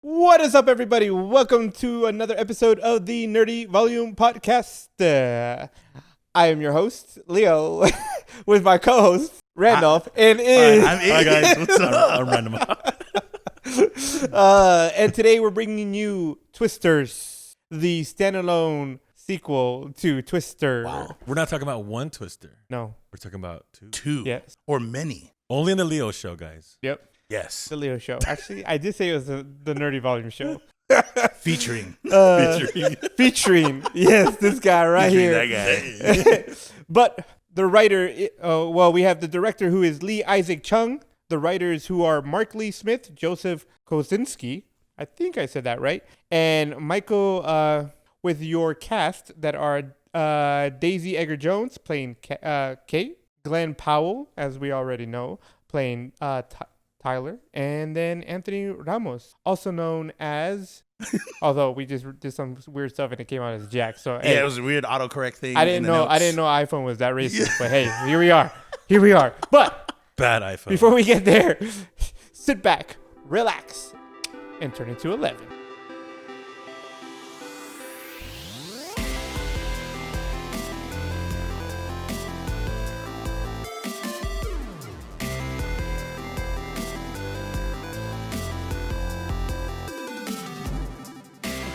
What is up, everybody? Welcome to another episode of the Nerdy Volume Podcast. I am your host, Leo, with my co-host, Randolph, and Hi guys, what's up? I'm random. and today we're bringing you Twisters, the standalone sequel to Twister. Wow. We're not talking about one Twister. No. We're talking about two. Two Yes. or many. Only in the Leo show, guys. Yep. Yes. The Leo show. Actually, I did say it was the Nerdy Volume show. Featuring. Featuring. Yes, this guy right Featuring here. that guy. But the writer, we have the director who is Lee Isaac Chung, the writers who are Mark Lee Smith, Joseph Kosinski, I think I said that right, and Michael, with your cast that are Daisy Edgar Jones playing Kate, Glenn Powell, as we already know, playing Tyler, and then Anthony Ramos, also known as, although we just did some weird stuff and it came out as Jack. So Yeah, it was a weird autocorrect thing. I didn't know iPhone was that racist, but hey, here we are. But Bad iPhone. before we get there, sit back, relax, and turn it to 11.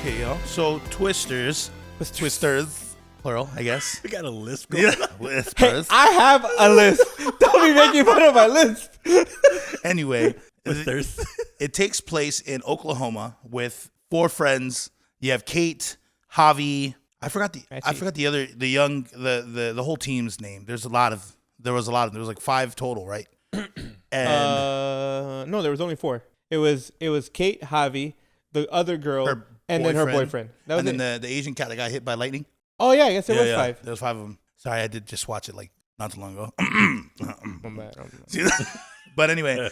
Okay, yo. So Twisters, plural, I guess. we got a list. Yeah. Hey, Twisters. I have a list. Don't be making fun of my list. Anyway, Twisters. it takes place in Oklahoma with four friends. You have Kate, Javi. I forgot the whole team's name. There was a lot of there was like five total, right? And No, there was only four. It was Kate, Javi, the other girl, and then her boyfriend. That was and then the Asian cat that got hit by lightning. Oh yeah, I guess there was five. There was five of them. Sorry, I did just watch it like not too long ago. I'm bad. But anyway,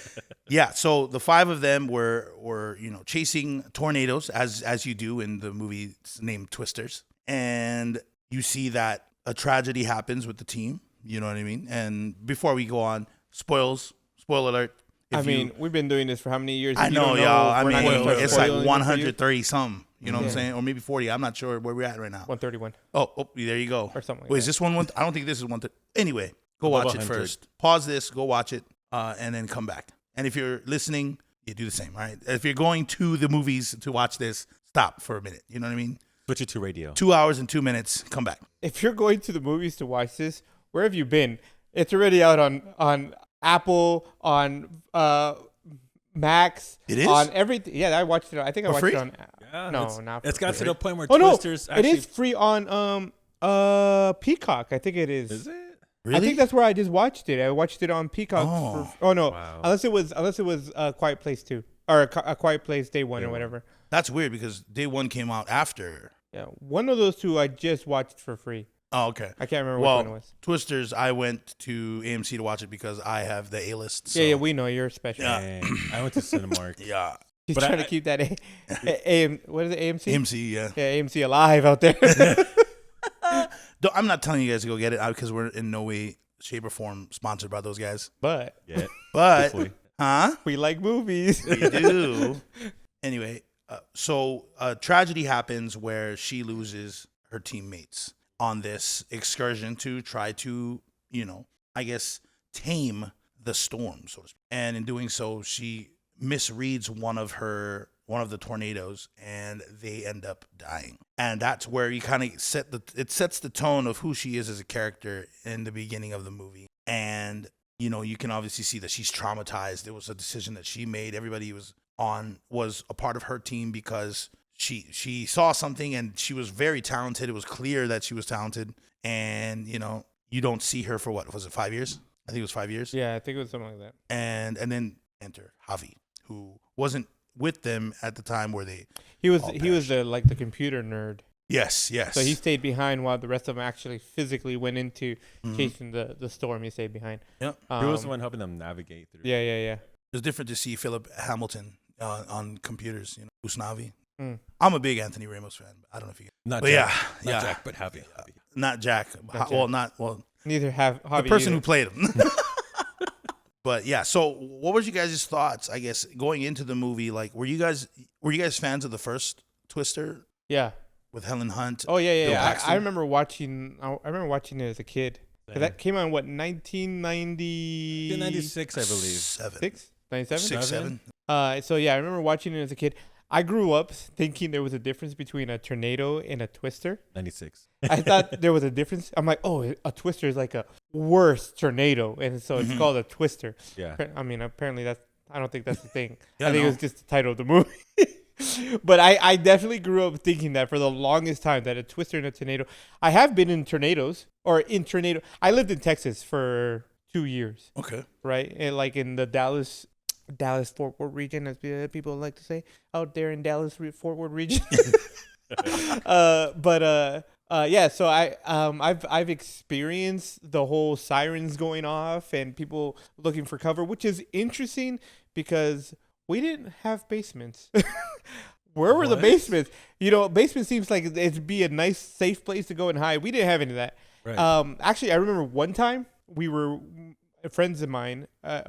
yeah. So the five of them were chasing tornadoes as you do in the movie named Twisters, and you see that a tragedy happens with the team. You know what I mean? And before we go on, spoiler alert. We've been doing this for how many years? I If you know, don't y'all. I we're not mean, gonna start it's like spoiling it for you. 130 something. You know what I'm Yeah. saying? Or maybe 40. I'm not sure where we're at right now. 131 Oh, there you go. or something. Like Wait, that. is this one? I don't think this is one. Anyway, go Above watch it 100. first. Pause this, go watch it, and then come back. And if you're listening, you do the same, all right? If you're going to the movies to watch this, stop for a minute. You know what I mean? Switch it to radio. 2 hours and 2 minutes, come back. If you're going to the movies to watch this, where have you been? It's already out on Apple, on Max. It is? On everything. Yeah, I watched it. I think I For watched free? it on. Yeah, No, it's, not it's for got free. to the point where Oh no, Twisters it actually is free on Peacock. I think it is. Is it? Really? I think that's where I just watched it. I watched it on Peacock. Oh. No, Wow. unless it was a Quiet Place 2 or a Quiet Place Day 1 Day or one. whatever. That's weird because day one came out after. Yeah, one of those two I just watched for free. Oh, okay. I can't remember which one it Well, was. Twisters, I went to AMC to watch it because I have the A-list. So. Yeah, we know you're special. Yeah. Dang. I went to Cinemark. Yeah. He's But trying to I- keep that what is it, AMC? AMC, yeah. Yeah, AMC alive out there. I'm not telling you guys to go get it because we're in no way, shape, or form sponsored by those guys. But Yeah. But, Hopefully. huh? we like movies. We do. Anyway, so a tragedy happens where she loses her teammates on this excursion to try to, I guess, tame the storm, so to speak. And in doing so, she misreads one of the tornadoes, and they end up dying. And that's where you kind of it sets the tone of who she is as a character in the beginning of the movie. And you can obviously see that she's traumatized. It was a decision that she made. Everybody was a part of her team because she saw something and she was very talented. It was clear that she was talented. And, you don't see her for what? Was it 5 years? I think it was 5 years. Yeah, I think it was something like that. And then enter Javi, who wasn't with them at the time where they He was all the computer nerd. Yes. So he stayed behind while the rest of them actually physically went into Mhm. chasing the storm. He stayed behind. Yep. He was the one helping them navigate through. Yeah. It's different to see Philip Hamilton on computers, Usnavi. Mm. I'm a big Anthony Ramos fan. I don't know if you Not But Jack. yeah, Not yeah. Jack, but Javi. not Jack. Jack. Well, Neither have Javi the person either. who played him. But yeah, so what was you guys' thoughts? I guess going into the movie, like, were you guys fans of the first Twister Yeah. with Helen Hunt? Oh yeah, yeah, Bill yeah. Paxton? I remember watching. I remember watching it as a kid. 'Cause that came out in what 1990. 96, I believe. 96, 97? 6, 7. So yeah, I remember watching it as a kid. I grew up thinking there was a difference between a tornado and a twister. 96. I thought there was a difference. I'm like, oh, a twister is like a worse tornado, and so it's called a twister. Yeah. I mean, apparently I don't think that's the thing. Yeah, I think no. it was just the title of the movie. But I definitely grew up thinking that for the longest time, that a twister and a tornado. I have been in tornadoes or in tornado. I lived in Texas for 2 years, Okay. right? And like in the Dallas Fort Worth region, as people like to say, out there in Dallas Fort Worth region. Yeah. So I've experienced the whole sirens going off and people looking for cover, which is interesting because we didn't have basements. Where were the What? basements? You know, basement seems like it'd be a nice, safe place to go and hide. We didn't have any of that. Right. Actually, I remember one time we were friends of mine,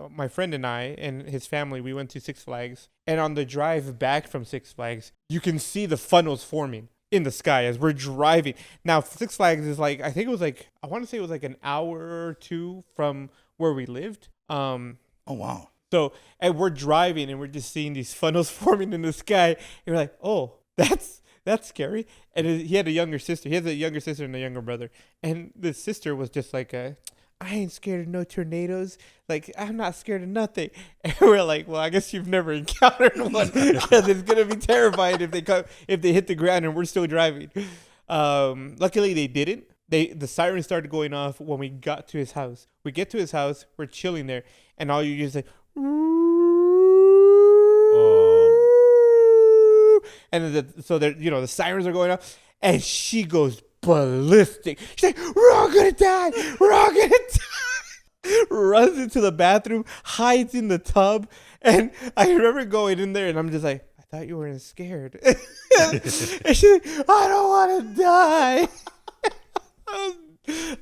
my friend and I and his family. We went to Six Flags, and on the drive back from Six Flags, you can see the funnels forming in the sky as we're driving. Now, Six Flags is like, I think it was like, I want to say it was like an hour or two from where we lived. Oh wow. So, and we're driving and we're just seeing these funnels forming in the sky. And we're like, oh, that's scary. And he had a younger sister. He has a younger sister and a younger brother. And the sister was just like, I ain't scared of no tornadoes. Like, I'm not scared of nothing. And we're like, well, I guess you've never encountered one because it's going to be terrifying if they hit the ground and we're still driving. Luckily, they didn't. The siren started going off when we got to his house. We get to his house. We're chilling there. And all you just like, and so the sirens are going off, and she goes ballistic. She's like, "We're all gonna die! We're all gonna die!" Runs into the bathroom, hides in the tub, and I remember going in there, and I'm just like, "I thought you weren't scared." And she's like, "I don't want to die."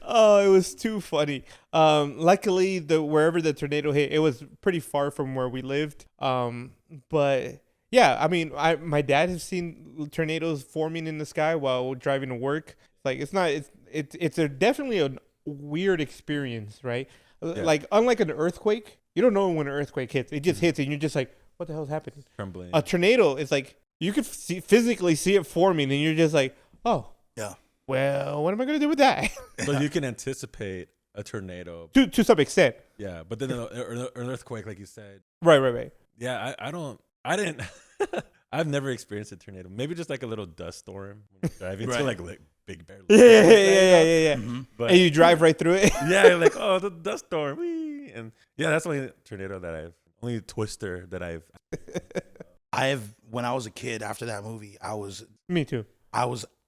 Oh, it was too funny. Luckily, wherever the tornado hit, it was pretty far from where we lived. But yeah, I mean, my dad has seen tornadoes forming in the sky while driving to work. Like, it's definitely a weird experience, right? Yeah. Like, unlike an earthquake, you don't know when an earthquake hits. It just hits, and you're just like, what the hell is happening? Trembling. A tornado is like, you could physically see it forming, and you're just like, oh. Yeah. Well, what am I going to do with that? So you can anticipate a tornado. to some extent. Yeah, but then an earthquake, like you said. Right. Yeah, I didn't. I've never experienced a tornado. Maybe just like a little dust storm when you're driving to like Big Bear. Yeah. Mm-hmm. But And you drive right through it. yeah, you're like, oh, the dust storm. Whee! And yeah, that's the only tornado only twister that When I was a kid after that movie, I was Me too.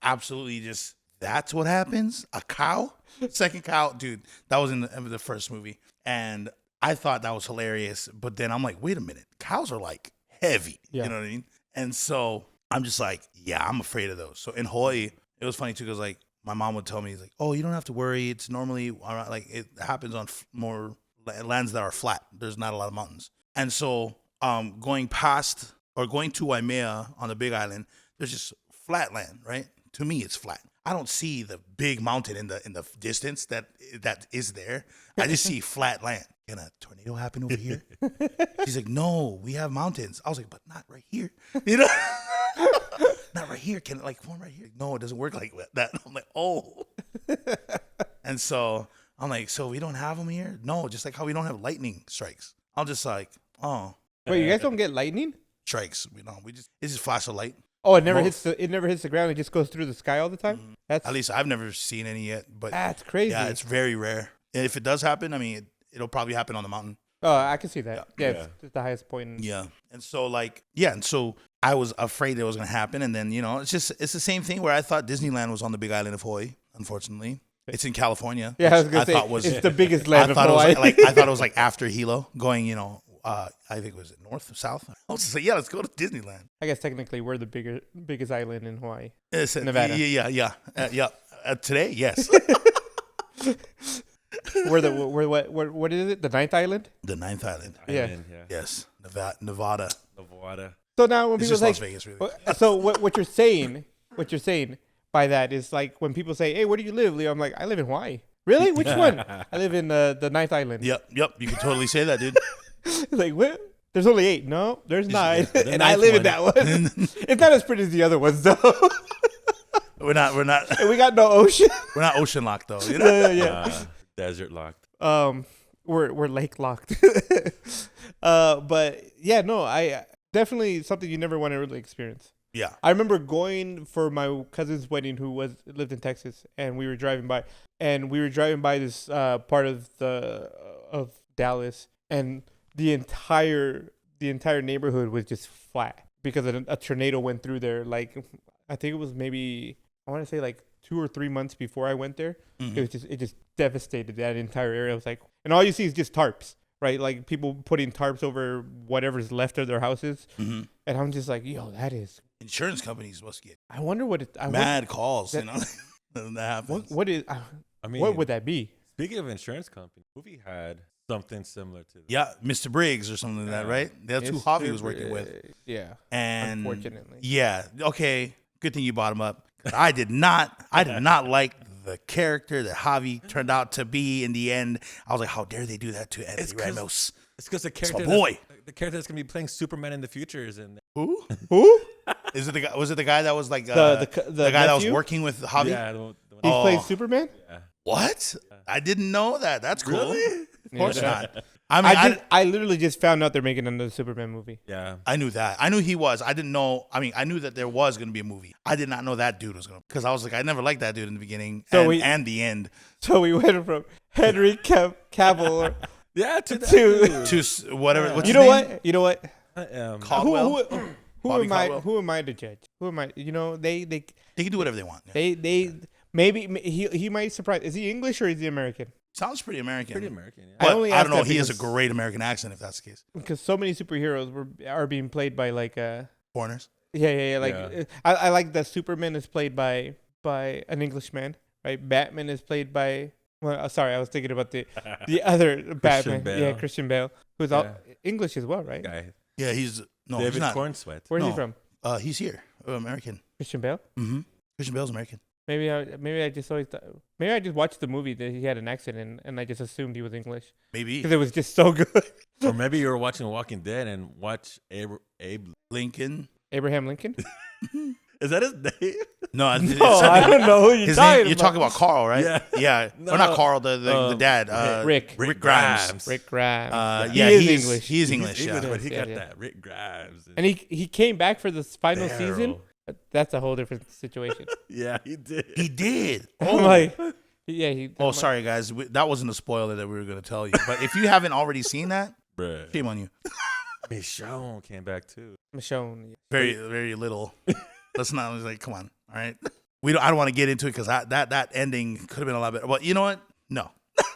absolutely just, that's what happens? A cow? Second cow? Dude, that was in the first movie. And I thought that was hilarious. But then I'm like, wait a minute. Cows are like heavy. Yeah. You know what I mean? And so I'm just like, yeah, I'm afraid of those. So in Hawaii, it was funny too because like my mom would tell me, like, oh, you don't have to worry. It's normally like it happens on more lands that are flat. There's not a lot of mountains. And so going past or going to Waimea on the Big Island, there's just flat land, right? To me, it's flat. I don't see the big mountain in the distance that is there. I just see flat land. Can a tornado happen over here? She's like, no, we have mountains. I was like, but not right here. You know, not right here. Can it like form right here? No, it doesn't work like that. I'm like, oh. And so I'm like, so we don't have them here? No, just like how we don't have lightning strikes. I'm just like, oh, Wait, you guys don't get lightning? strikes. It's just flash of light. Oh, it never Most. hits the ground. It just goes through the sky all the time. That's At least I've never seen any yet. But that's crazy. yeah, it's very rare. And if it does happen, I mean, it'll probably happen on the mountain. Oh, I can see that. Yeah, Yeah. It's the highest point. Yeah. And so I was afraid it was going to happen. And then, it's the same thing where I thought Disneyland was on the Big Island of Hawaii, unfortunately. It's in California. Yeah, I was which gonna say thought was, it's the biggest I land of thought it Hawaii. was I thought it was like after Hilo going, I think it was north or south. I was just like, yeah, let's go to Disneyland. I guess technically we're the biggest island in Hawaii. It's Nevada. Yeah. Today, yes. what is it? The ninth island? The ninth island. Yeah. Yes, Nevada. So now when It's people just say, Las Vegas, really. so what you're saying by that is like when people say, "Hey, where do you live, Leo?" I'm like, "I live in Hawaii." Really? Which one? I live in the ninth island. Yep. You can totally say that, dude. Like what? There's only 8. No, there's 9, the and I ninth live in one. that one. It's not as pretty as the other ones, though. We're not And we got no ocean. we're not ocean locked though. You know? Yeah. Desert locked. We're lake locked. But yeah, no, I definitely something you never want to really experience. Yeah. I remember going for my cousin's wedding, who lived in Texas, and we were driving by, this part of Dallas, and the entire neighborhood was just flat because a tornado went through there. Like I think it was maybe, I want to say like 2 or 3 months before I went there. Mm-hmm. It just devastated that entire area. I was like, and all you see is just tarps, right? Like people putting tarps over whatever's left of their houses. Mm-hmm. And I'm just like, yo, that is. Insurance companies must get I wonder what it. mad calls. You know, when that happens. What is? I mean, what would that be? Speaking of insurance company, movie had something similar to this. Yeah, Mr. Briggs or something like that, right? That's who Javi was working with. Yeah. And unfortunately. Yeah. Okay. Good thing you brought him up. I did not like the character that Javi turned out to be in the end. I was like, how dare they do that to Anthony Ramos? It's because the It's character, my boy. the character that's gonna be playing Superman in the future is in. Who? Is it the guy? Was it the guy that was like The guy that was nephew? working with Javi? Yeah, He Oh. plays Superman. yeah. What? I didn't know that. That's cool. Really? Of course Yeah. not. I mean, I literally just found out they're making another Superman movie. Yeah. I knew that. I knew he was. I didn't know. I mean, I knew that there was going to be a movie. I did not know that dude was going to. Because I was like, I never liked that dude in the beginning and the end. So we went from Henry Cavill Yeah. To To whatever. What's you his know name? what? You know what? Caldwell. Who Bobby am I? Caldwell? Who am I to judge? Who am I? You know, they They can do whatever they want. maybe he might surprise. Is he English or is he American? Sounds pretty American. Pretty American. Yeah. I But only I asked don't know. that He has a because- great American accent if that's the case. Because so many superheroes are being played by like Foreigners. yeah. Like Yeah. I like that Superman is played by an Englishman, right? Batman is played by. Well, sorry, I was thinking about the other Batman. Bale. Yeah, Christian Bale, who's all Yeah. English as well, right? Guy. Yeah, he's David not. Cornsweet. Where's he No. from? He's here. American. Christian Bale. Mm-hmm. Christian Bale's American. Maybe I just always thought, maybe I just watched the movie that he had an accent and I just assumed he was English Maybe because it was just so good. Or maybe you were watching Walking Dead and watch Abe. Lincoln. Abraham Lincoln. Is that his name? No, I don't know who you're his talking name. about. You're talking about Carl, right? Yeah. Yeah. No. Or not Carl. The dad. Rick. Rick Grimes. Rick Grimes. Yeah, he is he's English. He's English. Yeah. But he got Yeah. that Rick Grimes. And he came back for the final Daryl. season. That's a whole different situation. Yeah, he did. He did. I'm like, yeah. Oh, sorry, guys. That wasn't a spoiler that we were going to tell you. But if you haven't already seen that, Bruh. shame on you. Michonne came back too. Michonne. Very, very little. Let's not like, come on. All right. I don't want to get into it because that ending could have been a lot better. Well, you know what? No.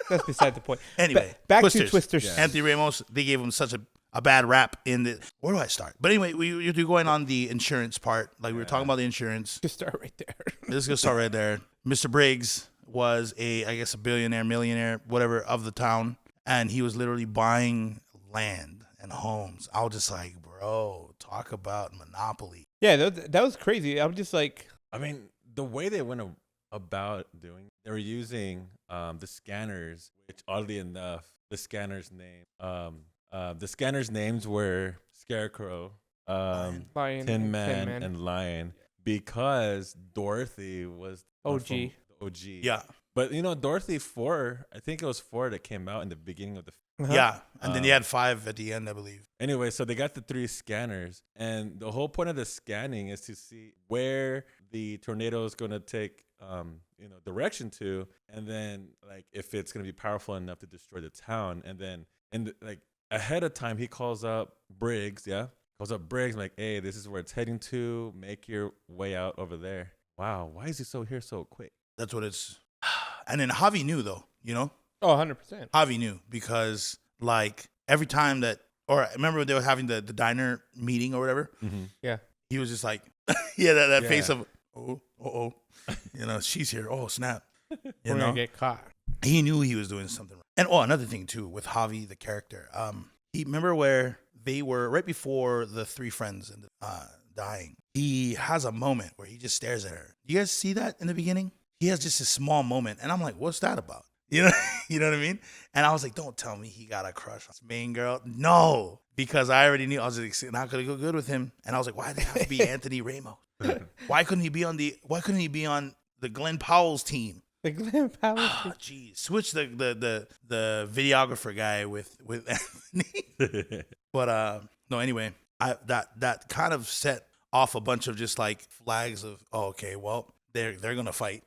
That's beside the point. Anyway, Back Twisters. to Twisters. Yeah. Anthony Ramos, they gave him such a bad rap in the. Where do I start? But anyway, you're going on the insurance part. Like we were talking about the insurance. Just start right there. Let's go start right there. Mr. Briggs was I guess a billionaire, millionaire, whatever of the town, and he was literally buying land and homes. I was just like, bro, talk about monopoly. Yeah, that was crazy. I'm just like, I mean, the way they went about doing, they were using the scanners, which oddly enough, the scanners' names were Scarecrow, Lion, Tin Man, and Lion, because Dorothy was OG. the OG. Yeah, But Dorothy 4, I think it was 4 that came out in the beginning of the. yeah, and then you had 5 at the end, I believe. Anyway, so they got the 3 scanners, and the whole point of the scanning is to see where the tornado is going to take, direction to, and then like if it's going to be powerful enough to destroy the town, and then ahead of time he calls up Briggs, like, hey, this is where it's heading to. Make your way out over there. Wow, why is he here so quick? That's what it's. And then Javi knew though, Oh, 100%. Javi knew because like every time that, or I remember they were having the diner meeting or whatever. Mm-hmm. Yeah. He was just like, that Yeah. face of, oh, she's here. Oh, snap. We're going to get caught. he knew he was doing something wrong. And another thing too with Javi, the character. He remember where they were right before the three friends and dying. He has a moment where he just stares at her. You guys see that in the beginning? He has just a small moment, and I'm like, what's that about? You know, you know what I mean? And I was like, don't tell me he got a crush on this main girl. No, because I already knew I was like, not gonna go good with him. And I was like, why did it have to be Anthony Ramos? Why couldn't he be on the Glenn Powell's team? The Glenn Powell. Oh, geez. Switch the videographer guy with Anthony. But no, anyway, that kind of set off a bunch of just like flags of, oh, okay, well, they're gonna fight.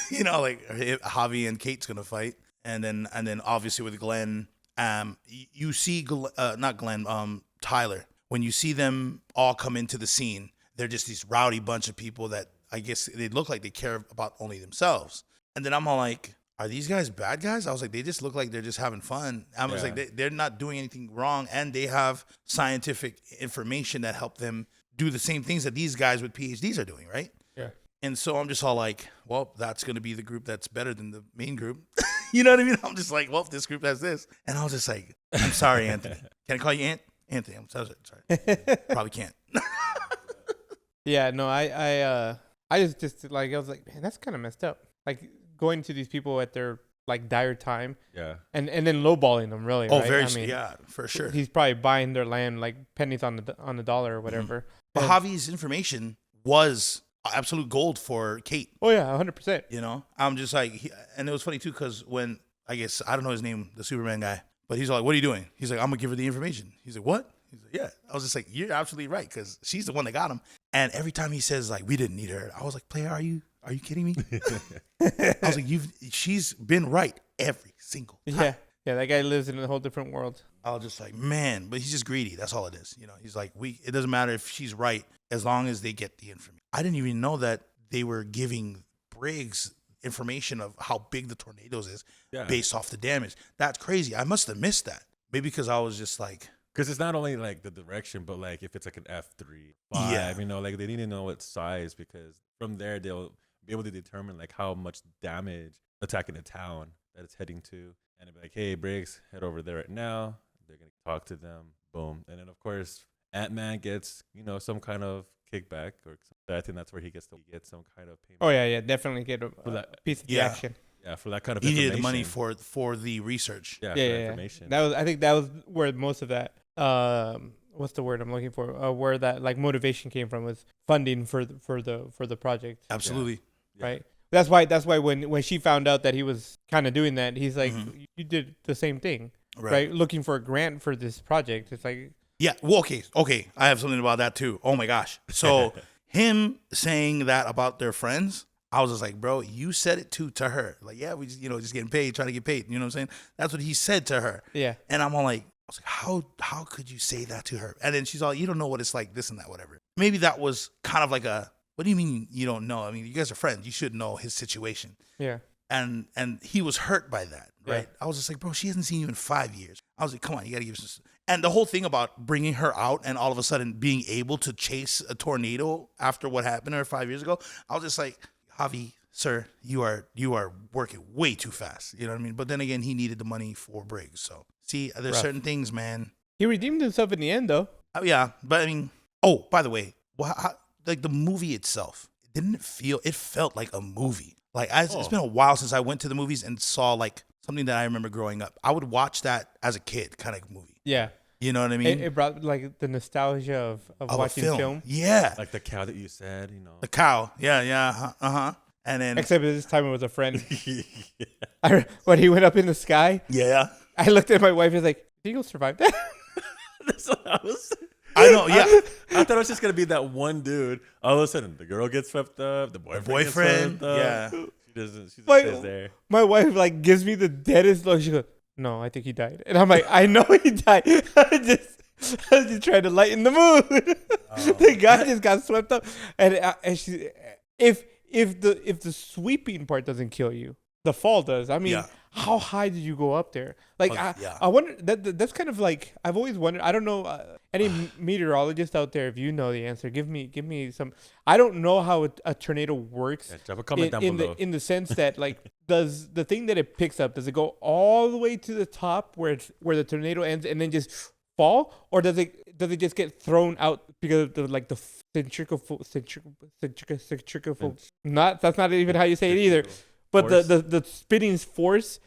You know, like Javi and Kate's gonna fight, and then obviously with Glenn, you see not Glenn, Tyler. When you see them all come into the scene, they're just these rowdy bunch of people that I guess they look like they care about only themselves. And then I'm all like, are these guys bad guys? I was like, they just look like they're just having fun. I was like, they're not doing anything wrong, and they have scientific information that help them do the same things that these guys with PhDs are doing, right? Yeah. And so I'm just all like, well, that's going to be the group that's better than the main group. You know what I mean? I'm just like, well, this group has this. And I was just like, I'm sorry, Anthony. Can I call you Anthony? I'm sorry. Probably can't. Yeah, no, I just like, I was like, man, that's kind of messed up. Like going to these people at their like dire time. Yeah. And then lowballing them, really. Oh, right? yeah, for sure. He's probably buying their land like pennies on the dollar or whatever. But Javi's information was absolute gold for Kate. Oh yeah, 100%. You know, I'm just like, and it was funny too, because when, I guess, I don't know his name, the Superman guy, but he's like, what are you doing? He's like, I'm gonna give her the information. He's like, what? He's like, yeah. I was just like, you're absolutely right, because she's the one that got him. And every time he says like, we didn't need her, I was like, player, are you kidding me? I was like, she's been right every single time. Yeah, that guy lives in a whole different world. I was just like, man, but he's just greedy. That's all it is. You know, he's like, it doesn't matter if she's right as long as they get the information. I didn't even know that they were giving Briggs information of how big the tornadoes is based off the damage. That's crazy. I must have missed that. Maybe because I was just like, because it's not only like the direction, but like if it's like an F3, 5, you know, like they need to know what size, because from there they'll be able to determine like how much damage attacking the town that it's heading to. And it'd be like, hey, Briggs, head over there right now. They're going to talk to them. Boom. And then, of course, Ant-Man gets, you know, some kind of kickback. Or I think that's where he gets some kind of payment. Oh, yeah. Definitely get a piece of the action. Yeah, for that kind of he information. needed the money for the research. Yeah, information. I think that was where most of that, what's the word I'm looking for? Where that like motivation came from, was funding for the project. Absolutely. Yeah. Right. That's why when she found out that he was kind of doing that, he's like, you did the same thing, right? Looking for a grant for this project. It's like, yeah. Well, okay. I have something about that too. Oh my gosh. So him saying that about their friends, I was just like, bro, you said it to her. Like, yeah, we just, just getting paid, trying to get paid. You know what I'm saying? That's what he said to her. Yeah. And I'm all like, I was like, how could you say that to her? And then she's all, you don't know what it's like, this and that, whatever. Maybe that was kind of like what do you mean you don't know? I mean, you guys are friends. You should know his situation. Yeah. And he was hurt by that, right? Yeah. I was just like, bro, she hasn't seen you in 5 years. I was like, come on, you got to give us. And the whole thing about bringing her out and all of a sudden being able to chase a tornado after what happened to her 5 years ago, I was just like, Javi, sir, you are working way too fast. You know what I mean? But then again, he needed the money for Briggs. So see, there's certain things, man. He redeemed himself in the end, though. Yeah, but I mean, oh, by the way, like the movie itself, it felt like a movie. Like it's been a while since I went to the movies and saw like something that I remember growing up. I would watch that as a kid, kind of movie. Yeah. You know what I mean? It brought like the nostalgia of watching film. Yeah. Like the cow that you said, The cow. Yeah. Uh-huh. And then except this time it was a friend. When he went up in the sky. Yeah. I looked at my wife and was like, "Did you survive that?" That's what I was saying. I know, yeah. I thought it was just gonna be that one dude. All of a sudden, the girl gets swept up. The boyfriend gets swept up. Yeah. She doesn't. She just Like, stays there. My wife like gives me the deadest look. She goes, "No, I think he died," and I'm like, "I know he died. I was just trying to lighten the mood." The guy just got swept up, and she, if the sweeping part doesn't kill you, the fall does. I mean, Yeah. how high did you go up there? Like, Yeah. I wonder that's kind of like I've always wondered. I don't know any meteorologist out there. If you know the answer, give me some. I don't know how a tornado works. Yeah, drop a comment down below. In the sense that like does the thing that it picks up, does it go all the way to the top where the tornado ends and then just fall, or does it just get thrown out because of the like the centrifugal not that's not even how you say it either, but the spinning force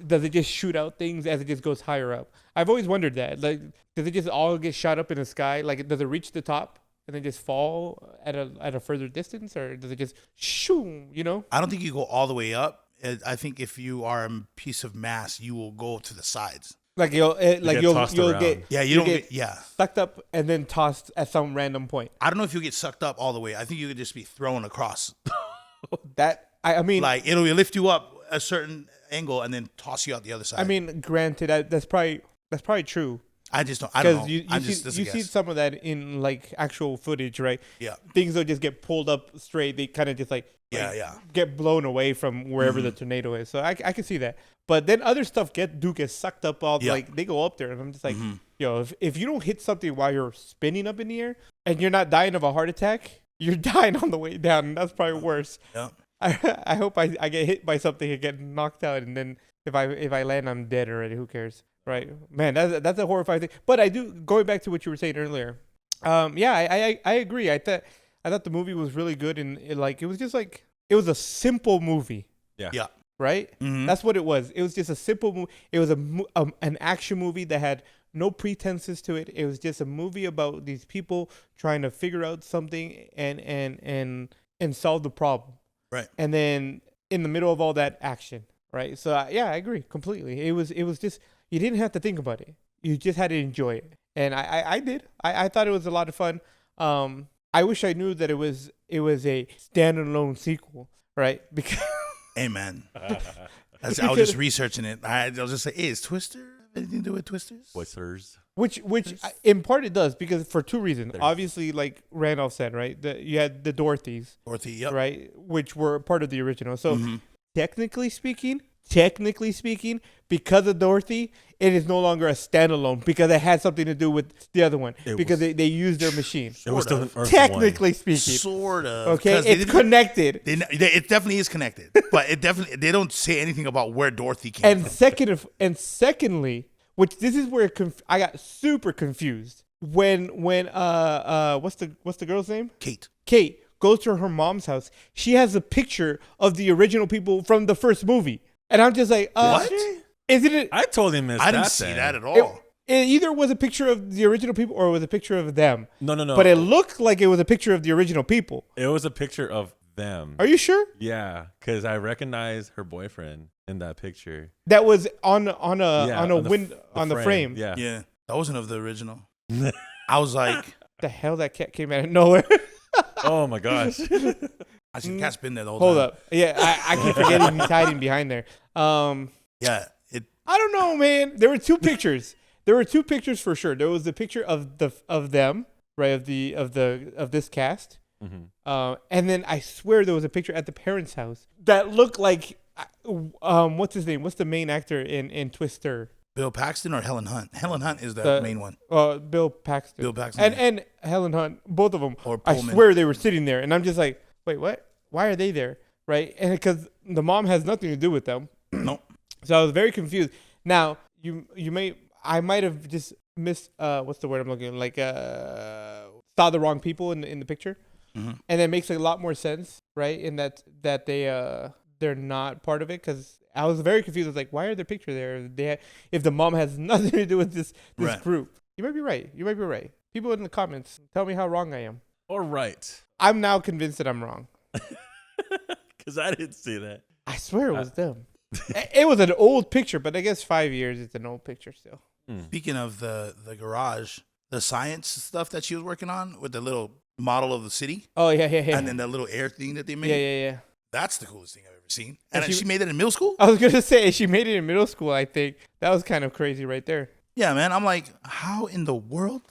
does it just shoot out things as it just goes higher up? I've always wondered that. Like, does it just all get shot up in the sky? Like, does it reach the top and then just fall at a further distance, or does it just shoo? You know? I don't think you go all the way up. I think if you are a piece of mass, you will go to the sides. Like you'll tossed get around. Yeah, you you'll don't get, yeah. sucked up and then tossed at some random point. I don't know if you get sucked up all the way. I think you could just be thrown across. That I mean, Like it'll lift you up a certain angle and then toss you out the other side. I mean, granted, that's probably true. I don't know. You see some of that in like actual footage, right? Yeah. Things will just get pulled up straight. They kind of just like get blown away from wherever the tornado is. So I can see that. But then other stuff get sucked up all like they go up there, and I'm just like, yo, if you don't hit something while you're spinning up in the air and you're not dying of a heart attack, you're dying on the way down, and that's probably worse. Yeah. I hope I get hit by something and get knocked out, and then if I land, I'm dead already. Who cares? Right, man, that's a horrifying thing. But I do, going back to what you were saying earlier. I agree. I thought the movie was really good, and it was just like it was a simple movie. Yeah. Right. Mm-hmm. That's what it was. It was just a simple movie. It was an action movie that had no pretenses to it. It was just a movie about these people trying to figure out something and solve the problem. Right. And then in the middle of all that action, right? So I agree completely. It was just, you didn't have to think about it. You just had to enjoy it. And I did. I thought it was a lot of fun. I wish I knew that it was a standalone sequel, right? Because Amen. I was just researching it. I was just like, hey, is Twister anything to do with Twisters? Twizzlers. Which in part it does, because for two reasons. Obviously, like Randolph said, right? You had the Dorothys, Yep. right, which were part of the original. So technically speaking, because of Dorothy, it is no longer a standalone because it had something to do with the other one because they used their machine. It was still an Earth Technically speaking, Sort of. okay, it's connected. It definitely is connected, but they don't say anything about where Dorothy came And from. Secondly, which this is where I got super confused when what's the girl's name? Kate goes to her mom's house. She has a picture of the original people from the first movie, and I'm just like, what? Isn't it? I totally missed that. I didn't see that at all. It either was a picture of the original people or it was a picture of them. No. But it looked like it was a picture of the original people. It was a picture of them. Are you sure? Yeah, because I recognize her boyfriend in that picture. That was on the frame. Yeah. Yeah, that wasn't of the original. I was like, The hell, that cat came out of nowhere. Oh my gosh. I see the cat's been there the whole Hold time. up. Yeah, I keep forgetting he's hiding behind there. Yeah, I don't know, man. There were two pictures. There were two pictures for sure. There was the picture of them, right, of this cast. Mm-hmm. And then I swear there was a picture at the parents' house that looked like what's his name? What's the main actor in Twister? Bill Paxton or Helen Hunt? Helen Hunt is the main one. Bill Paxton. Bill Paxton. And Helen Hunt, both of them. Or I Pullman. swear they were sitting there, and I'm just like, wait, what? Why are they there? Right? And because the mom has nothing to do with them. Nope. So I was very confused. Now I might have just missed what's the word I'm looking like saw the wrong people in the picture, and it makes a lot more sense, right? In that they're not part of it, because I was very confused. I was like, why are their picture there? If the mom has nothing to do with this Right. group. You might be right. People in the comments, tell me how wrong I am. All right. I'm now convinced that I'm wrong. Because I didn't see that. I swear it was them. It was an old picture, but I guess 5 years it's an old picture still. Speaking of the garage, the science stuff that she was working on with the little model of the city, Oh yeah. and then that little air thing that they made. Yeah. That's the coolest thing I've ever seen. And And she made that in middle school? I was gonna say she made it in middle school. I think that was kind of crazy right there. Yeah, man. I'm like, how in the world?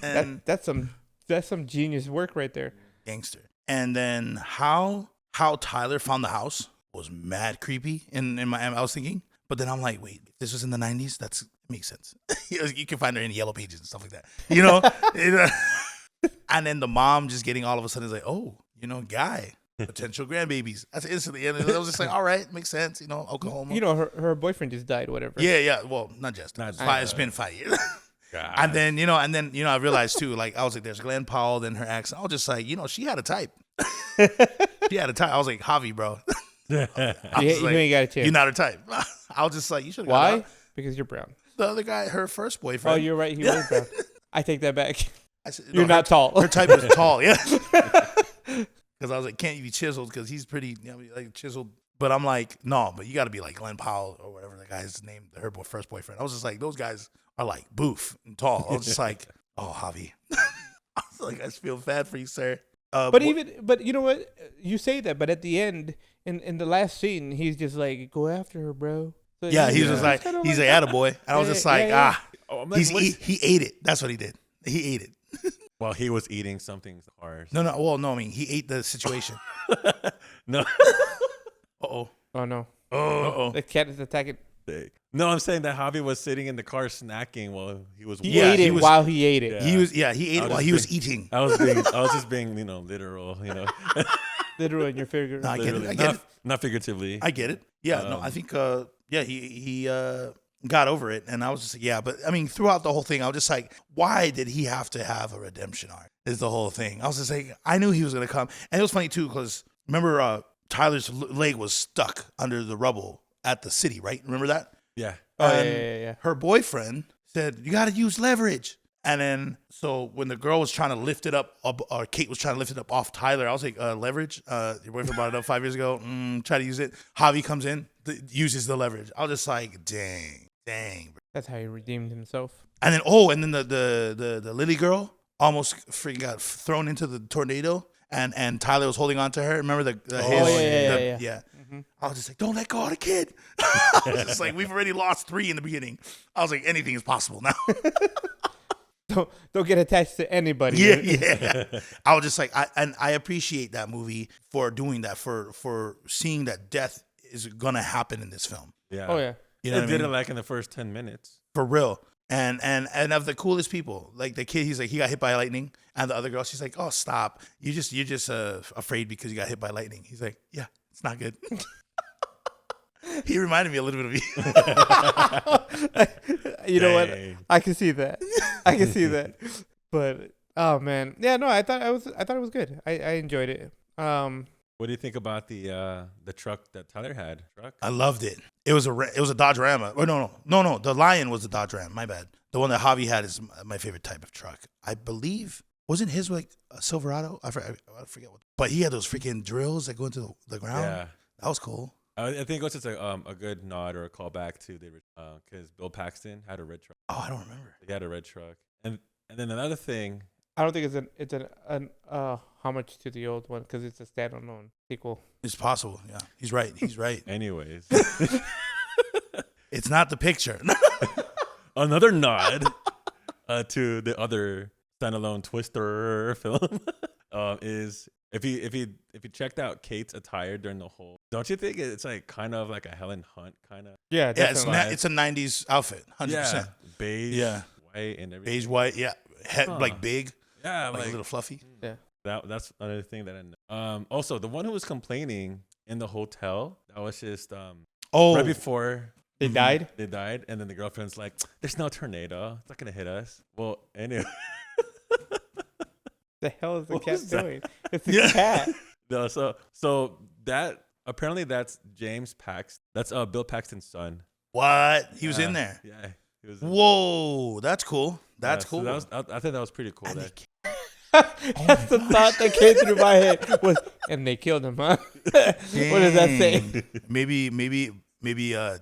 And That's some genius work right there. gangster. And then how Tyler found the house was mad creepy. I was thinking, but then I'm like, wait, if this was in the 90s, that makes sense. You can find her in Yellow Pages and stuff like that. You know. And then the mom just getting all of a sudden is like, oh, guy. Potential grandbabies. That's instantly, and I was just like, all right, makes sense. Oklahoma. Her boyfriend just died, whatever. Yeah. Well, not just. It's been 5 years. God. And then I realized too, like I was like, there's Glenn Powell, then her ex. I was just like, she had a type. She had a type. I was like, Javi, bro. You ain't got a chance. You're not her type. I was just like, you should. Why? Because you're brown. The other guy, her first boyfriend. Oh, you're right. He was brown. I take that back. I said, You're not tall. Her type is tall. Yeah. Because I was like, can't you be chiseled? Because he's pretty, like chiseled. But I'm like, no, but you got to be like Glenn Powell or whatever the guy's name, first boyfriend. I was just like, those guys are like boof and tall. I was just like, oh, Javi. I was like, I just feel bad for you, sir. But you know what? You say that, but at the end, in the last scene, he's just like, go after her, bro. So yeah, he's just like, he's like, attaboy. And I was just like, Oh, like, he ate it. That's what he did. He ate it. Well, he was eating something harsh. No. Well, no. I mean, he ate the situation. No. Uh-oh. Oh, no. Uh-oh. The cat is attacking. No, I'm saying that Javi was sitting in the car snacking while he was. He ate it while he ate it. Yeah. He ate it while he was eating. I was just being, literal, Literal in your figure. No, I get it. Not figuratively. I get it. Yeah, no, I think, he got over it, and I was just like, yeah, but I mean, throughout the whole thing, I was just like, why did he have to have a redemption arc? Is the whole thing. I was just like, I knew he was gonna come, and it was funny too, because remember, Tyler's leg was stuck under the rubble at the city, right? Remember that? Yeah. Oh, yeah. Her boyfriend said, you got to use leverage. And then, so when the girl was trying to lift it up, or Kate was trying to lift it up off Tyler, I was like, leverage? Your boyfriend brought it up 5 years ago. Try to use it. Javi comes in, uses the leverage. I was just like, dang, bro. That's how he redeemed himself. And then, the Lily girl almost freaking got thrown into the tornado, and Tyler was holding on to her. Remember yeah. Mm-hmm. I was just like, don't let go of the kid. I was just like, we've already lost 3 in the beginning. I was like, anything is possible now. Don't get attached to anybody. Yeah. I was just like, I appreciate that movie for doing that, for seeing that death is gonna happen in this film. Yeah. Oh yeah. You know it did it like in the first 10 minutes. For real. And of the coolest people, like the kid, he's like, he got hit by lightning, and the other girl, she's like, oh, stop, you're just afraid because you got hit by lightning. He's like, yeah, it's not good. He reminded me a little bit of you. You know what? I can see that. But oh man, yeah, no, I thought it was good. I enjoyed it. What do you think about the truck that Tyler had? I loved it. It was a Dodge Ram. Oh no. The Lion was the Dodge Ram. My bad. The one that Javi had is my favorite type of truck. I believe wasn't his like a Silverado? I forget what. But he had those freaking drills that go into the ground. Yeah, that was cool. I think it was just a good nod or a callback to the because Bill Paxton had a red truck. Oh, I don't remember. He had a red truck, and then another thing. I don't think it's an homage to the old one because it's a standalone sequel. It's possible. Yeah, he's right. Anyways, it's not the picture. Another nod to the other standalone Twister film is if you checked out Kate's attire during the whole, don't you think it's like kind of like a Helen Hunt kind of? Yeah, it's a 90s outfit, 100%. Yeah, beige, white, and everything. Beige, white, yeah, like big. Yeah, like a little fluffy. Yeah. That's another thing that I know. Also, the one who was complaining in the hotel, that was just right before they died. They died, and then the girlfriend's like, "There's no tornado. It's not gonna hit us." Well, anyway. The hell is the cat doing? It's a cat. No, so that apparently that's James Paxton. That's Bill Paxton's son. What? He was in there. Yeah. He was. Whoa, that's cool. That's cool. So I think that was pretty cool. That's the thought that came through my head was, and they killed him, huh? What does that say? Maybe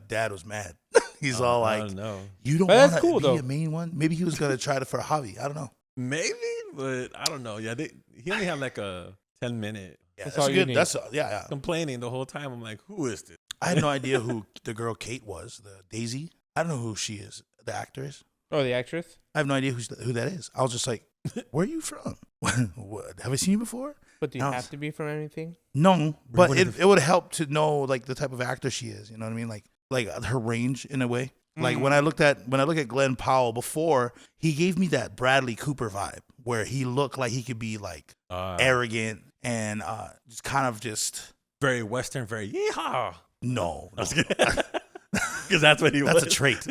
Dad was mad. He's all like, I don't know. You don't want to be a main one? Maybe he was going to try it for a hobby. I don't know. Maybe, but I don't know. Yeah, he only had like a 10-minute. Yeah, that's good. That's yeah. Complaining the whole time. I'm like, who is this? I had no idea who the girl Kate was, the Daisy. I don't know who she is, the actress. Oh, the actress? I have no idea who that is. I was just like, where are you from? What, have I seen you before? But do you And I have was- to be from anything? No, but What it, if- it would help to know like the type of actor she is. You know what I mean? Like her range in a way. Like when I look at Glenn Powell before, he gave me that Bradley Cooper vibe where he looked like he could be like arrogant and just kind of just very Western, very yeehaw. no. Because that's what he That's was. a trait.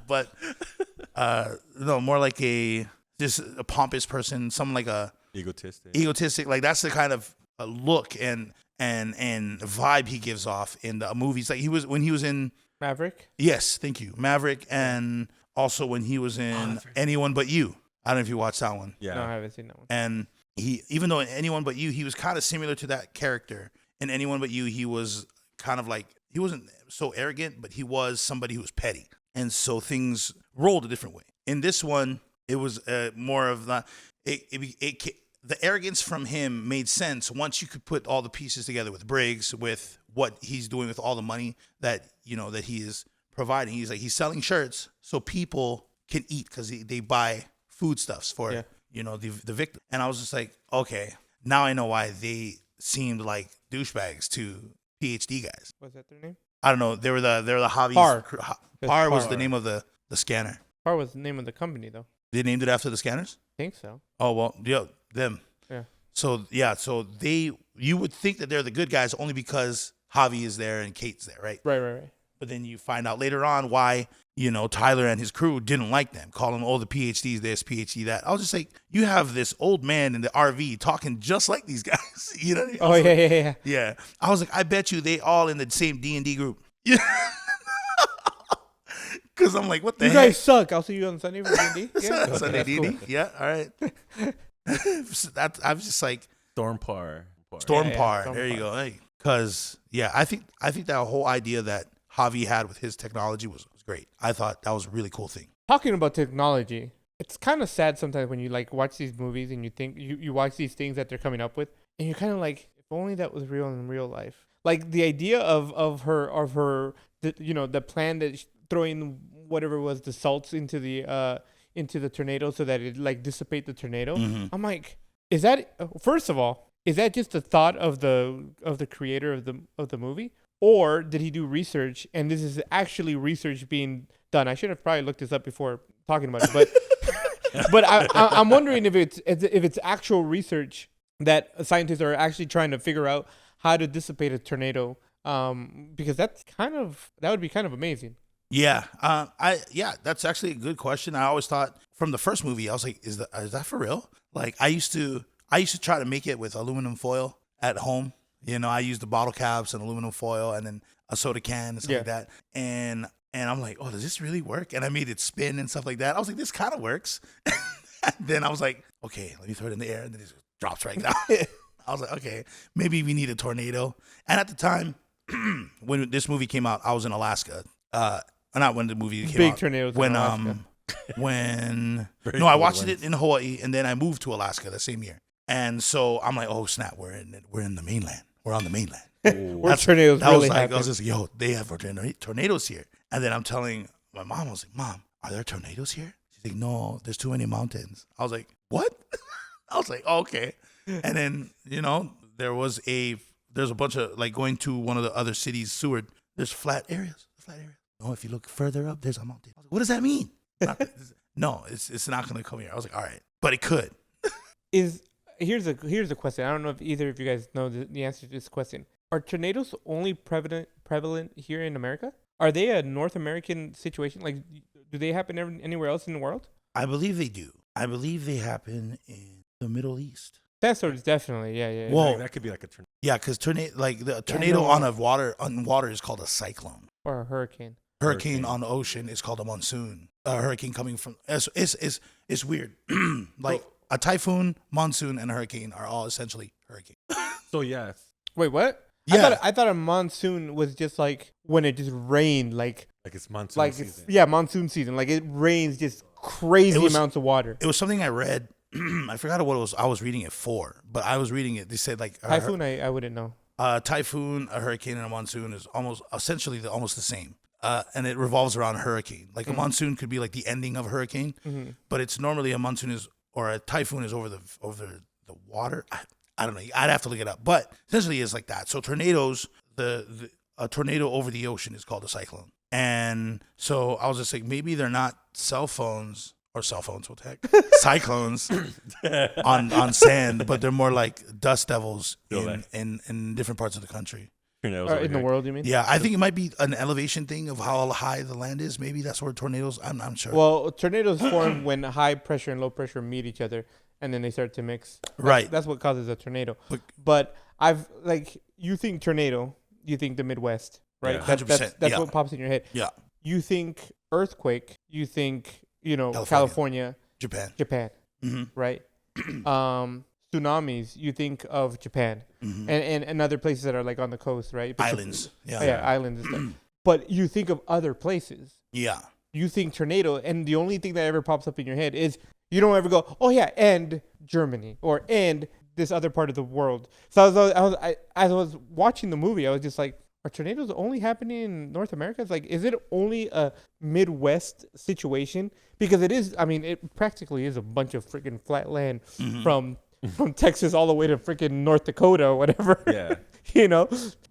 But no, more like just a pompous person, someone like a egotistic. Like that's the kind of look and vibe he gives off in the movies. Like when he was in Maverick? Yes, thank you, Maverick, and also when he was in Anyone But You. I don't know if you watched that one. Yeah. No, I haven't seen that one. And even though in Anyone But You, he was kind of similar to that character. In Anyone But You, he was kind of like, he wasn't so arrogant, but he was somebody who was petty. And so things rolled a different way. In this one, it was more of the, the arrogance from him made sense once you could put all the pieces together with Briggs, with what he's doing with all the money that, that he is providing. He's selling shirts so people can eat because they buy foodstuffs for, the victim. And I was just like, okay, now I know why they seemed like douchebags to PhD guys. Was that their name? I don't know. They were the Javi's. Par. Par was the Par. name of the scanner. Par was the name of the company, though. They named it after the scanners? I think so. Oh, well, yeah, them. Yeah. So you would think that they're the good guys only because Javi is there and Kate's there, right? Right. But then you find out later on why, Tyler and his crew didn't like them, calling them, the PhDs this, PhD that. I was just like, you have this old man in the RV talking just like these guys. You know what I mean? Oh, yeah. Yeah. I was like, I bet you they all in the same D&D group. Yeah. Because I'm like, what the You heck? guys suck. I'll see you on Sunday for D&D. Yeah, okay, Sunday that's cool. D&D? Yeah, all right. I was just like, Stormpar. Stormpar. Yeah, There you Stormpar. go. Hey. Because, I think that whole idea that Javi had with his technology was great. I thought that was a really cool thing. Talking about technology, it's kind of sad sometimes when you watch these movies and you think you watch these things that they're coming up with, and you're kind of like, if only that was real in real life. Like the idea of her the plan that throwing whatever was the salts into the tornado so that it dissipate the tornado. Mm-hmm. I'm like, is that first of all, is that just the thought of the creator of the movie? Or did he do research and this is actually research being done? I should have probably looked this up before talking about it, but I'm wondering if it's actual research that scientists are actually trying to figure out how to dissipate a tornado, because that would be kind of amazing. Yeah. That's actually a good question. I always thought from the first movie, I was like, is that for real? Like I used to try to make it with aluminum foil at home. I used the bottle caps and aluminum foil and then a soda can and stuff like that. And I'm like, oh, does this really work? And I made it spin and stuff like that. I was like, this kind of works. And then I was like, okay, let me throw it in the air. And then it just drops right down. I was like, okay, maybe we need a tornado. And at the time, when this movie came out, I was in Alaska. Not when the movie came Big out. tornadoes in When Alaska. I watched it in Hawaii and then I moved to Alaska the same year. And so I'm like, oh snap, we're in the mainland. We're on the mainland. Where tornadoes really happen. I was just, yo, they have tornadoes here. And then I'm telling my mom, I was like, Mom, are there tornadoes here? She's like, no, there's too many mountains. I was like, what? I was like, oh, okay. And then, there's a bunch of going to one of the other cities, Seward. There's flat areas. No, if you look further up, there's a mountain. I was like, what does that mean? No, it's not going to come here. I was like, all right, but it could. Here's a question. I don't know if either of you guys know the answer to this question. Are tornadoes only prevalent here in America? Are they a North American situation? Like, do they happen anywhere else in the world? I believe they do. I believe they happen in the Middle East. That sort is definitely, yeah. Well, that could be like a tornado. Yeah, because the tornado on water is called a cyclone. Or a hurricane. Hurricane on the ocean is called a monsoon. A hurricane coming from it's weird. A typhoon, monsoon, and a hurricane are all essentially hurricanes. So yes. Wait, what? Yeah. I thought a monsoon was just like when it just rained, like it's monsoon season. monsoon season. Like it rains just crazy amounts of water. It was something I read. I forgot what it was. I was reading it for, but I was reading it. They said typhoon. I wouldn't know. A typhoon, a hurricane, and a monsoon is almost the same. And it revolves around a hurricane. Like a monsoon could be like the ending of a hurricane, but it's normally a monsoon or a typhoon is over the water. I don't know. I'd have to look it up, but essentially it's like that. So tornadoes, a tornado over the ocean is called a cyclone. And so I was just like, maybe they're not cell phones, what the heck? Cyclones on sand, but they're more like dust devils in different parts of the country. In the world, you mean? Yeah, I think it might be an elevation thing of how high the land is. Maybe that's where tornadoes. I'm sure. Well, tornadoes form when high pressure and low pressure meet each other, and then they start to mix. Right. That's what causes a tornado. But you think tornado, you think the Midwest, right? Yeah, 100%. That's what pops in your head. Yeah. You think earthquake, you think, California, Japan, Mm-hmm. right? Tsunamis, you think of Japan, Mm-hmm. and other places that are like on the coast, right? Islands. Islands and stuff. But you think of other places. Yeah. You think tornado, and the only thing that ever pops up in your head is you don't ever go, oh yeah, and Germany and this other part of the world. So as I was watching the movie, I was just like, are tornadoes only happening in North America? It's like, is it only a Midwest situation? Because it is. I mean, it practically is a bunch of freaking flat land from Texas all the way to freaking North Dakota or whatever. Yeah.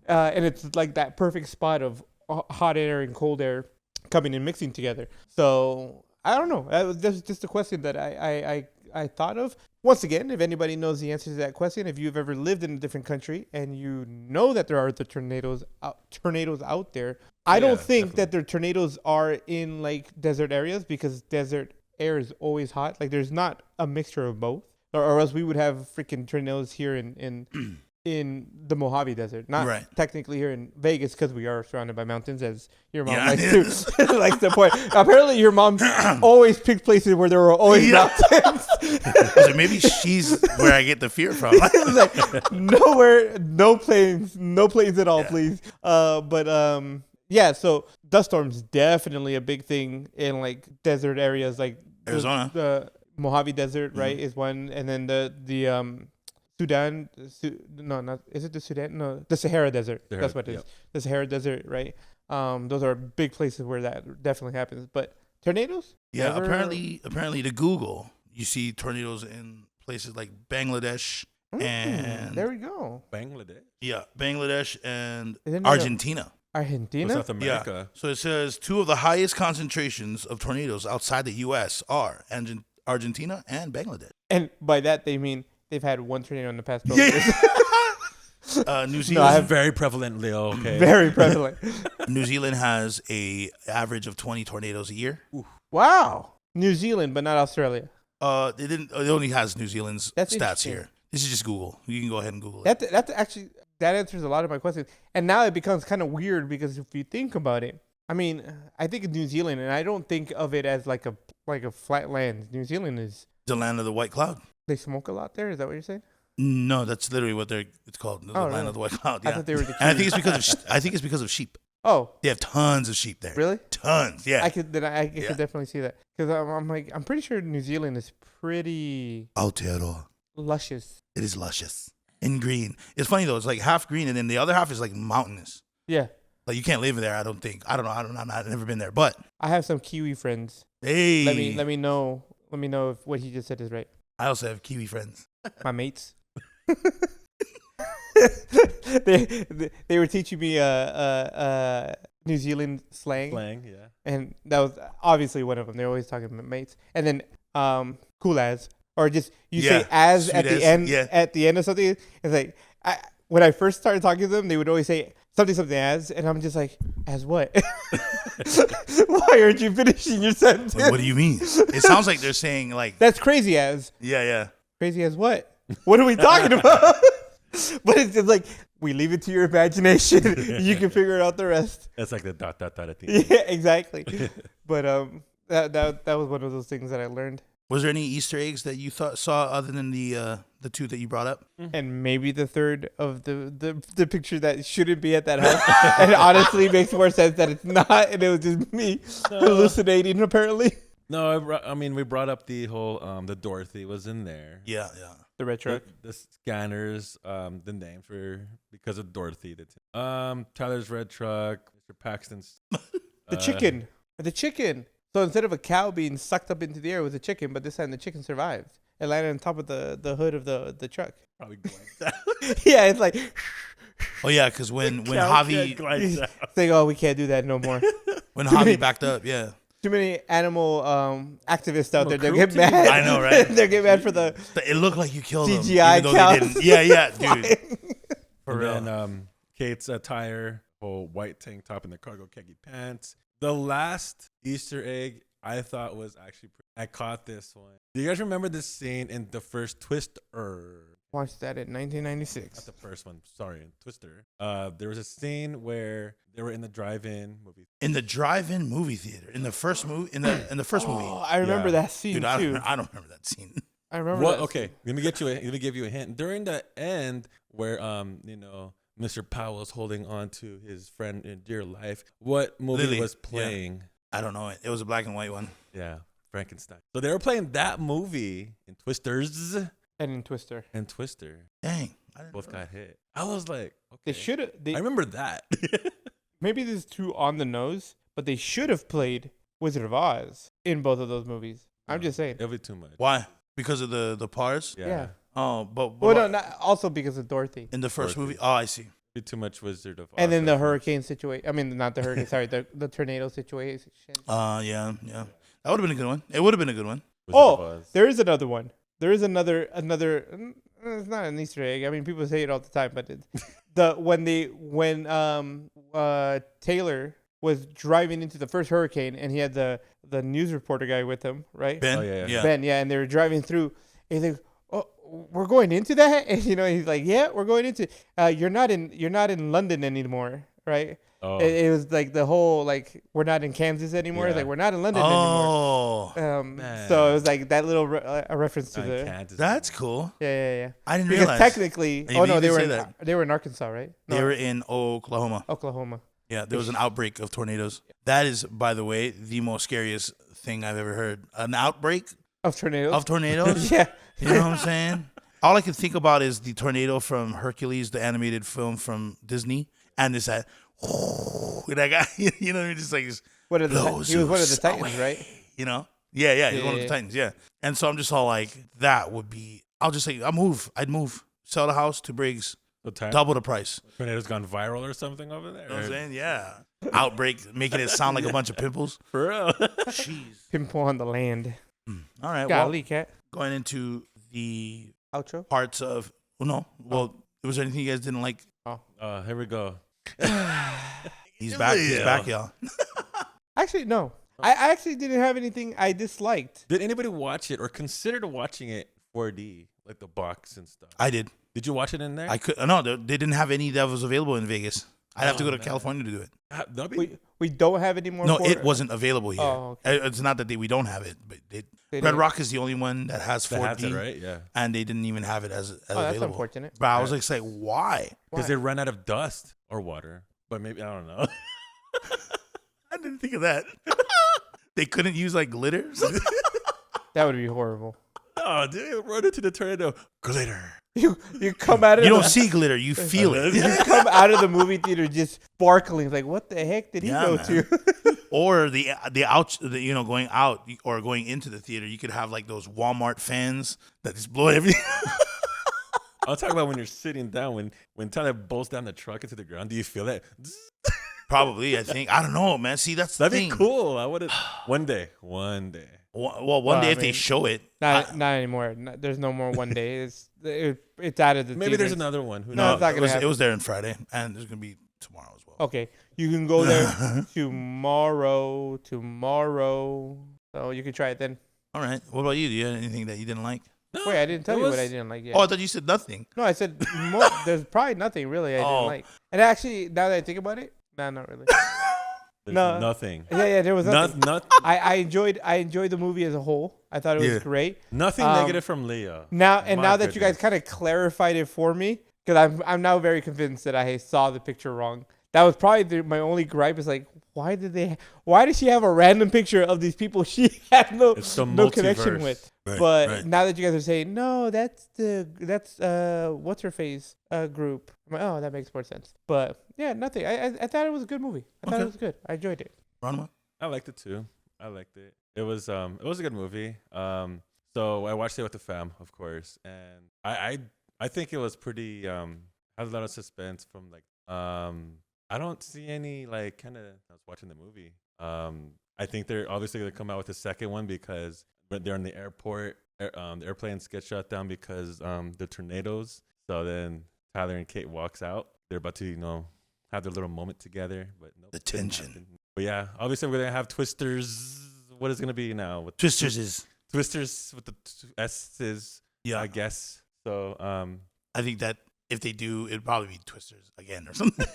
And it's like that perfect spot of hot air and cold air coming and mixing together. So I don't know. That was just a question that I thought of. Once again, if anybody knows the answer to that question, if you've ever lived in a different country and you know that there are the tornadoes out there, I don't think that the tornadoes are in like desert areas, because desert air is always hot. Like there's not a mixture of both, or else we would have freaking tornadoes here in the Mojave Desert, not technically here in Vegas, because we are surrounded by mountains, as your mom likes to point. Apparently, your mom always picked places where there were always mountains. I was like, maybe she's where I get the fear from. It's like nowhere, no planes at all, please. So dust storms definitely a big thing in like desert areas, like Arizona. The Mojave Desert, right, is one, and then the Sudan, is it the Sudan? No, the Sahara Desert. That's what it is. Yep. The Sahara Desert, right? Those are big places where that definitely happens. But tornadoes? Yeah, apparently to Google, you see tornadoes in places like Bangladesh and there we go. Bangladesh? Yeah, Bangladesh and Argentina. Argentina? South America. Yeah. So it says 2 of the highest concentrations of tornadoes outside the U.S. are Argentina and Bangladesh. And by that, they mean they've had one tornado in the past 12 years. New Zealand. Very prevalent, Leo. Okay. Very prevalent. New Zealand has a average of 20 tornadoes a year. Ooh. Wow. New Zealand, but not Australia. It only has New Zealand's stats here. This is just Google. You can go ahead and Google it. That's actually, that answers a lot of my questions. And now it becomes kind of weird, because if you think about it, I mean, I think of New Zealand, and I don't think of it as like a flat land. New Zealand is the land of the white cloud. They smoke a lot there. Is that what you're saying? No, that's literally what it's called. The land of the white cloud. Yeah. I thought they were the and I think it's because of sheep. Oh, they have tons of sheep there. Really? Tons. Yeah. I could definitely see that, because I'm pretty sure New Zealand is pretty Aotearoa. Luscious. It is luscious and green. It's funny though. It's like half green, and then the other half is like mountainous. Yeah. Like you can't live there. I don't think. I don't know. I've never been there, but I have some Kiwi friends. Hey. Let me know if what he just said is right. I also have Kiwi friends. My mates. they were teaching me New Zealand slang. Yeah. And that was obviously one of them. They're always talking about mates. And then cool as, or just say as at the end at the end of something. It's like when I first started talking to them, they would always say something as, and I'm just like, as what? Why aren't you finishing your sentence? Like, what do you mean? It sounds like they're saying like that's crazy as. Yeah. Crazy as what? What are we talking about? But it's just like, we leave it to your imagination. You can figure out the rest. That's like the ... at the end. Yeah, exactly. But that was one of those things that I learned. Was there any Easter eggs that you saw other than the 2 that you brought up? And maybe the third of the picture that shouldn't be at that house. And honestly makes more sense that it's not, and it was just me hallucinating apparently. No, I mean, we brought up the whole the Dorothy was in there. Yeah. The red truck. The scanners, the names were because of Dorothy. Tyler's red truck, Mr. Paxton's. The chicken. So instead of a cow being sucked up into the air, it was a chicken, but this time the chicken survived. It landed on top of the hood of the truck. Probably glides down. Yeah, it's like Oh yeah, because when Cow Javi glides down. it's like, oh, we can't do that no more. when Too many- Javi backed up, yeah. Too many animal activists out there. They're getting cruelty. mad. I know, right? They're getting mad for the It looked like you killed him. CGI even though cows. they didn't. Yeah, dude. For And real. then Kate's attire, whole white tank top and the cargo khaki pants. The last Easter egg I thought was actually I caught this one. Do you guys remember this scene in the first Twister? Watched that in 1996. Not the first one, sorry, Twister. There was a scene where they were in the drive-in movie. In the drive-in movie theater, in the first movie, in the first movie, Oh, I remember Yeah. that scene dude, too. I don't remember that scene. I remember. What? that Okay, scene. let me give you a hint. During the end, where Mr. Powell's holding on to his friend in dear life, what movie Lily, was yeah. playing? I don't know it. It was a black and white one. Yeah, Frankenstein. So they were playing that movie in Twisters And in Twister, and Twister. Dang, I didn't Both know got hit. I was like, okay. they should have. I remember that. Maybe this is too on the nose, but they should have played Wizard of Oz in both of those movies. I'm just saying. It'll be too much. Why? Because of the parts? Yeah. Oh, but Well, no, not also because of Dorothy. in the first Dorothy. movie? Oh, I see. Be too much Wizard of Oz. And then the reference. hurricane situation. I mean, not the hurricane. Sorry, the tornado situation. Yeah. That would have been a good one. It would have been a good one. Wizard of Oh, Oz. there is another one. There is another. It's not an Easter egg. I mean, people say it all the time, but when Taylor was driving into the first hurricane and he had the news reporter guy with him, right? Ben? Oh, yeah. Ben, yeah, and they were driving through. And he's like, "Oh, we're going into that," and he's like, "Yeah, we're going into. You're not in London anymore, right?" Oh, It was like the whole like we're not in Kansas anymore. It's Yeah. like we're not in London anymore. Oh, man. So it was like that little a reference to not the Kansas. that's cool. yeah. I didn't Because realize. technically, They oh no, even they were say in, that. they were in Arkansas, right? No, They were in Oklahoma. Oklahoma. Yeah, there was an outbreak of tornadoes. That is, by the way, the most scariest thing I've ever heard. An outbreak Of tornadoes. of tornadoes? Yeah. You know what I'm saying? All I can think about is the tornado from Hercules, the animated film from Disney, and it's that, that guy, you know, just like, What are the? blows He was one of the us Titans, away. right? You know? Yeah, he's one of Yeah. the Titans, yeah. And so I'm just all like, that would be, I'll just say, I'd move. Sell the house to Briggs, So double the price. Tornado's gone viral or something over there. You know what I'm saying? Yeah. Outbreak, making it sound like a bunch of pimples. For real. Jeez. Pimple on the land. All right, well, Golly, cat. going into the Outro. parts of, was there anything you guys didn't like? Here we go. He's back, y'all. Actually, no. I actually didn't have anything I disliked. Did anybody watch it or considered watching it 4D, like the box and stuff? I did. Did you watch it in there? I could. No, they didn't have any that was available in Vegas. I'd have to go to man. California to do it. That'd be- We don't have any more. No, for- it wasn't available here. Oh, It's not that we don't have it, but They Red didn't- Rock is the only one that has 4D, that has it, right? Yeah. and they didn't even have it as Oh, that's available. unfortunate. But I was like, why? Because Why? they ran out of dust or water. But maybe, I don't know. I didn't think of that. They couldn't use like glitter. That would be horrible. Oh, dude, run into the tornado. Glitter. You come out of You the, don't see glitter, you feel it. you come out of the movie theater just sparkling. Like, what the heck did he Yeah, go man. to? Or going out or going into the theater, you could have like those Walmart fans that just blow everything. I'll talk about when you're sitting down, when Tyler bolts down the truck into the ground. Do you feel that? Probably, I think. I don't know, man. See, that's the That'd thing. be cool. I would have. One day. Well, one Well, day I if they mean, show it, not anymore. There's no more one day. It's out of the. Maybe there's theaters. another one. Who No, knows? it's not it gonna was, happen. it was there on Friday, and there's gonna be tomorrow as well. Okay, you can go there tomorrow. So you can try it then. All right. What about you? Do you have anything that you didn't like? No, Wait, I didn't tell it you what was- I didn't like yet. Oh, I thought you said nothing. No, I said more, there's probably nothing really I Oh. didn't like. And actually, now that I think about it, nah, not really. There's No. nothing. Yeah, there was nothing. Not I enjoyed the movie as a whole. I thought it was Yeah. great. nothing Um, negative from Leo. Now My now that you guys goodness. kind of clarified it for me, because I'm now very convinced that I saw the picture wrong. That was probably my only gripe. Is like, why did she have a random picture of these people she had It's the no connection multiverse. with? Right, But right. now that you guys are saying no, that's what's her face group. I'm like, oh, that makes more sense. But yeah, nothing. I thought it was a good movie. I thought Okay. it was good. I enjoyed it. Ronma? I liked it too. I liked it. It was a good movie. So I watched it with the fam, of course, and I think it was pretty has a lot of suspense from like I don't see any like kind of I was watching the movie. I think they're obviously gonna come out with a second one because when they're in the airport, the airplanes get shut down because the tornadoes. So then Tyler and Kate walks out. They're about to have their little moment together, but no, The tension. But yeah, obviously we're gonna have Twisters. What is it gonna be now? With Twisters is Twisters with the S's. Yeah. I guess. So I think that if they do, it'd probably be Twisters again or something.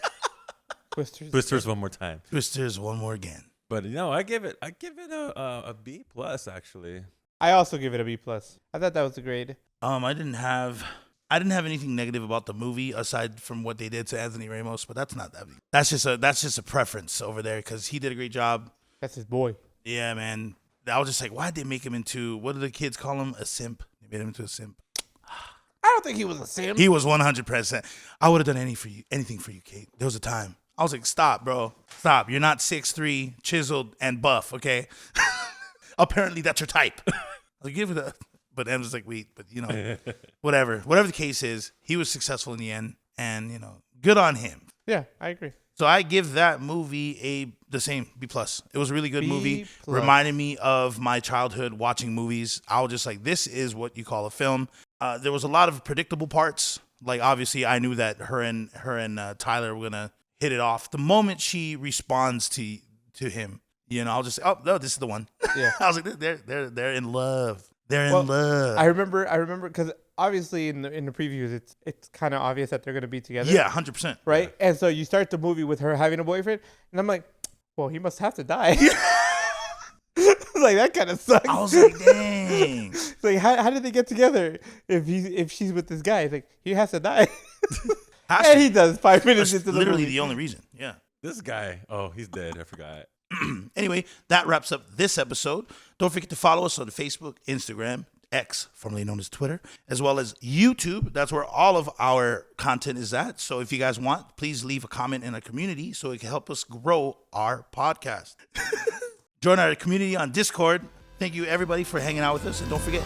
Twisters. one more time. Twisters one more again. But I give it a B plus actually. I also give it a B plus. I thought that was a grade. I didn't have anything negative about the movie aside from what they did to Anthony Ramos, but that's not that. That's just a preference over there because he did a great job. That's his boy. Yeah, man. I was just like, why'd they make him into, what do the kids call him? A simp. They made him into a simp. I don't think he was a simp. He was 100%. I would have done anything for you, Kate. There was a time. I was like, stop, bro. Stop. You're not 6'3", chiseled, and buff, okay? Apparently, that's your type. I was like, give it a... But Em was like, wait, but whatever. Whatever the case is, he was successful in the end. And, good on him. Yeah, I agree. So I give that movie the same B+. It was a really good movie. B+. Reminded me of my childhood watching movies. I was just like, this is what you call a film. There was a lot of predictable parts. Like, obviously, I knew that her and Tyler were going to hit it off. The moment she responds to him, I'll just say, oh, no, this is the one. Yeah. I was like, they're in love. They're in love. I remember because obviously in the previews it's kind of obvious that they're going to be together. Yeah, 100%. Right? Yeah. And so you start the movie with her having a boyfriend and I'm like, well, he must have to die. Like that kind of sucks. I was like, dang. It's like how did they get together if she's with this guy? It's like he has to die. And he does 5 minutes into the literally movie. the only reason. Yeah. This guy, he's dead. I forgot. Anyway, that wraps up this episode. Don't forget to follow us on Facebook, Instagram, X, formerly known as Twitter, as well as YouTube. That's where all of our content is at. So if you guys want, please leave a comment in our community so it can help us grow our podcast. Join our community on Discord. Thank you, everybody, for hanging out with us. And don't forget,